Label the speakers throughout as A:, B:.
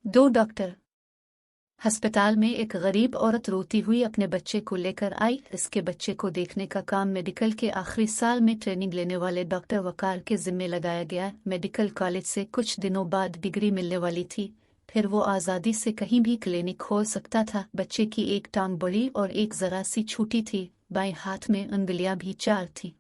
A: दो डॉक्टर। अस्पताल में एक गरीब औरत रोती हुई अपने बच्चे को लेकर आई। इसके बच्चे को देखने का काम मेडिकल के आखिरी साल में ट्रेनिंग लेने वाले डॉक्टर वकार के जिम्मे लगाया गया। मेडिकल कॉलेज से कुछ दिनों बाद डिग्री मिलने वाली थी, फिर वो आज़ादी से कहीं भी क्लिनिक खोल सकता था। बच्चे की एक टांग बड़ी और एक जरा सी छूटी थी, बाएं हाथ में उंगलियां भी 4 थी।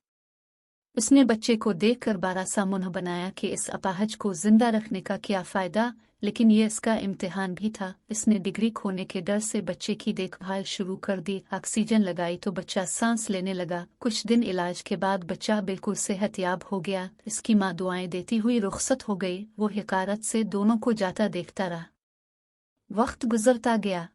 A: उसने बच्चे को देखकर बारा सा मुंह बनाया कि इस अपाहज को जिंदा रखने का क्या फायदा, लेकिन ये इसका इम्तिहान भी था। इसने डिग्री खोने के डर से बच्चे की देखभाल शुरू कर दी। ऑक्सीजन लगाई तो बच्चा सांस लेने लगा। कुछ दिन इलाज के बाद बच्चा बिल्कुल सेहतयाब हो गया। इसकी माँ दुआएं देती हुई रुखसत हो गई। वो हकारत से दोनों को जाता देखता रहा। वक्त गुजरता गया।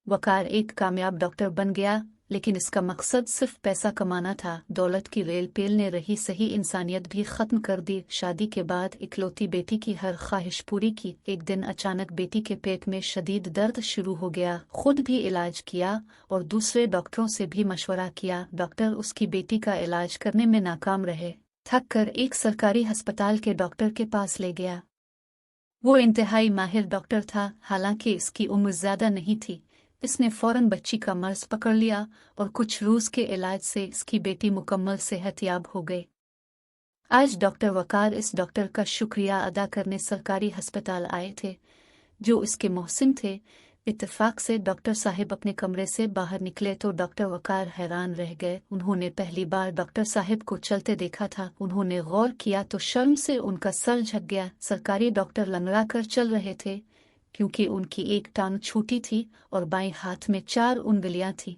A: वकार एक कामयाब डॉक्टर बन गया, लेकिन इसका मकसद सिर्फ पैसा कमाना था। दौलत की रेल पेल ने रही सही इंसानियत भी खत्म कर दी। शादी के बाद इकलौती बेटी की हर ख्वाहिश पूरी की। एक दिन अचानक बेटी के पेट में शदीद दर्द शुरू हो गया। खुद भी इलाज किया और दूसरे डॉक्टरों से भी मशवरा किया। डॉक्टर उसकी बेटी का इलाज करने में नाकाम रहे। थक कर एक सरकारी अस्पताल के डॉक्टर के पास ले गया। वो इंतहाई माहिर डॉक्टर था, हालांकि इसकी उम्र ज्यादा नहीं थी। इसने फौरन बच्ची का मर्ज पकड़ लिया और कुछ रोज के इलाज से इसकी बेटी मुकम्मल सेहतयाब हो गई। आज डॉक्टर वकार इस डॉक्टर का शुक्रिया अदा करने सरकारी अस्पताल आए थे, जो इसके मोहसिन थे। इत्तेफाक से डॉक्टर साहिब अपने कमरे से बाहर निकले तो डॉक्टर वकार हैरान रह गए। उन्होंने पहली बार डॉक्टर साहिब को चलते देखा था। उन्होंने गौर किया तो शर्म से उनका सर झुक गया। सरकारी डॉक्टर लंगड़ा कर चल रहे थे, क्योंकि उनकी एक टांग छोटी थी और बाएं हाथ में 4 उंगलियां थी।